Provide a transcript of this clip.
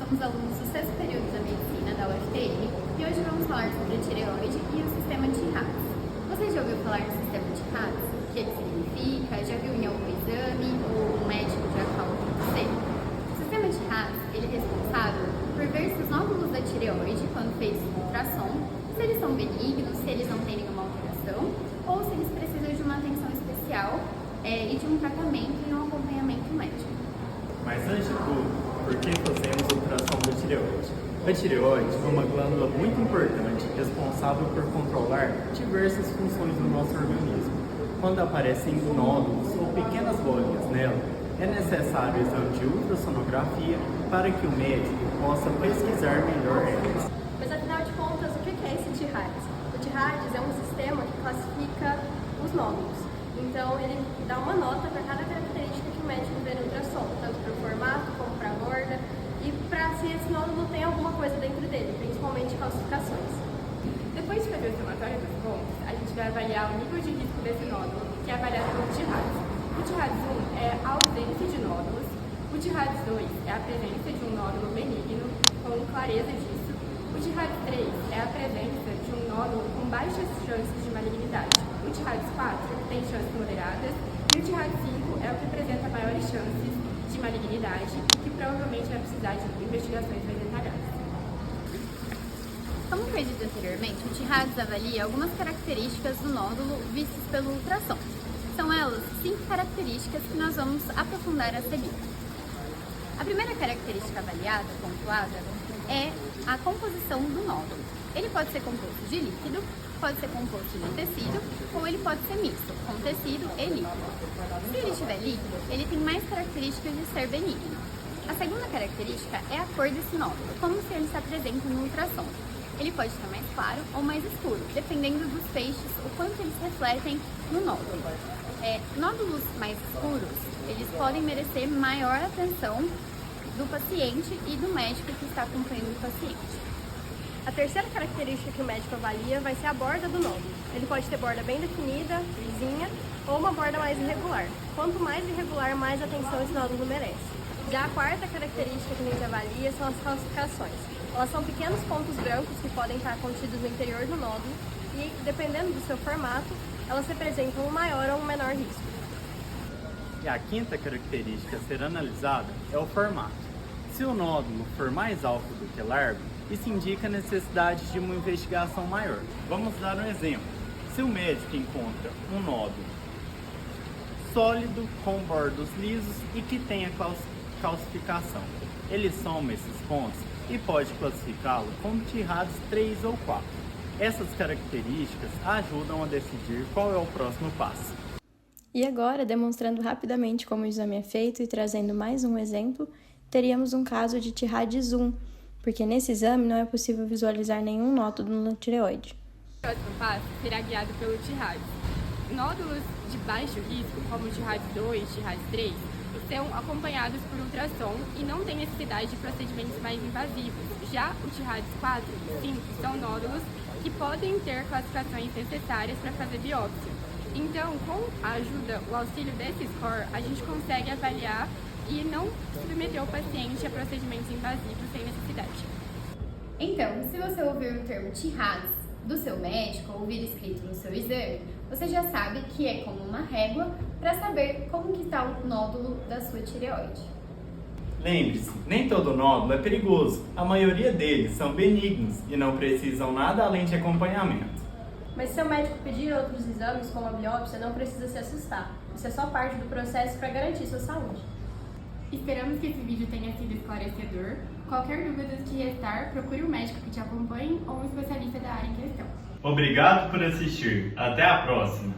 somos alunos do sexto período da medicina da UFTM e hoje vamos falar sobre a tireoide e o sistema TIRADS. Você já ouviu falar no sistema TIRADS? O que ele significa? Já viu em algum exame ou um médico já falou com você? O sistema TIRADS ele é responsável por ver se os nódulos da tireoide, quando feitos no ultrassom, se eles são benignos, se eles não têm nenhuma alteração ou se eles precisam de uma atenção especial e de um tratamento e um acompanhamento médico. Mas antes de tudo, por que fazemos ultrassom da tireoide? A tireoide é uma glândula muito importante responsável por controlar diversas funções do nosso organismo. Quando aparecem nódulos ou pequenas bolinhas nela, é necessário o exame de ultrassonografia para que o médico possa pesquisar melhor elas. Mas afinal de contas, o que é esse TIRADS? O TIRADS é um sistema que classifica os nódulos. Então, ele dá uma nota para cada característica que o médico vê no ultrassom, tanto para o formato como para a borda, e para se esse nódulo tem alguma coisa dentro dele, principalmente calcificações. Depois de fazer o somatório dos pontos, a gente vai avaliar o nível de risco desse nódulo, que é avaliado pelo TIRADS. O TIRADS 1 é a ausência de nódulos, o TIRADS 2 é a presença de um nódulo benigno, com clareza disso, o TIRADS 3 é a presença de um nódulo com baixas chances de malignidade. O TIRADS 4 tem chances moderadas e o TIRADS 5 é o que apresenta maiores chances de malignidade e que provavelmente vai precisar de investigações mais detalhadas. Como foi dito anteriormente, o TIRADS avalia algumas características do nódulo vistas pelo ultrassom. São elas 5 características que nós vamos aprofundar a seguir. A primeira característica avaliada, pontuada, é a composição do nódulo. Ele pode ser composto de líquido, pode ser composto de tecido ou ele pode ser misto, com tecido e líquido. Se ele estiver líquido, ele tem mais características de ser benigno. A segunda característica é a cor desse nódulo, como se ele se apresenta no ultrassom. Ele pode estar mais claro ou mais escuro, dependendo dos feixes, o quanto eles refletem no nódulo. Nódulos mais escuros, eles podem merecer maior atenção do paciente e do médico que está acompanhando o paciente. A terceira característica que o médico avalia vai ser a borda do nódulo. Ele pode ter borda bem definida, lisinha, ou uma borda mais irregular. Quanto mais irregular, mais atenção esse nódulo merece. Já a quarta característica que a gente avalia são as calcificações. Elas são pequenos pontos brancos que podem estar contidos no interior do nódulo e, dependendo do seu formato, elas representam um maior ou um menor risco. E a quinta característica a ser analisada é o formato. Se o nódulo for mais alto do que largo, isso indica a necessidade de uma investigação maior. Vamos dar um exemplo. Se o médico encontra um nódulo sólido, com bordos lisos e que tenha calcificação, ele soma esses pontos e pode classificá-lo como TIRADS 3 ou 4. Essas características ajudam a decidir qual é o próximo passo. E agora, demonstrando rapidamente como o exame é feito e trazendo mais um exemplo, teríamos um caso de TIRADS 1, porque nesse exame não é possível visualizar nenhum nódulo na tireoide. O próximo passo será guiado pelo TIRADS. Nódulos de baixo risco, como o TIRADS 2, TIRADS 3, são acompanhados por ultrassom e não tem necessidade de procedimentos mais invasivos. Já o TIRADS 4 e 5 são nódulos que podem ter classificações necessárias para fazer biópsia. Então, com a ajuda, o auxílio desse score, a gente consegue avaliar e não submeter o paciente a procedimentos invasivos sem necessidade. Então, se você ouvir o termo TIRADS do seu médico ou ouvir escrito no seu exame, você já sabe que é como uma régua para saber como que está o nódulo da sua tireoide. Lembre-se, nem todo nódulo é perigoso. A maioria deles são benignos e não precisam nada além de acompanhamento. Mas se seu médico pedir outros exames, como a biópsia, não precisa se assustar. Isso é só parte do processo para garantir sua saúde. Esperamos que esse vídeo tenha sido esclarecedor. Qualquer dúvida que restar, procure um médico que te acompanhe ou um especialista da área em questão. Obrigado por assistir. Até a próxima!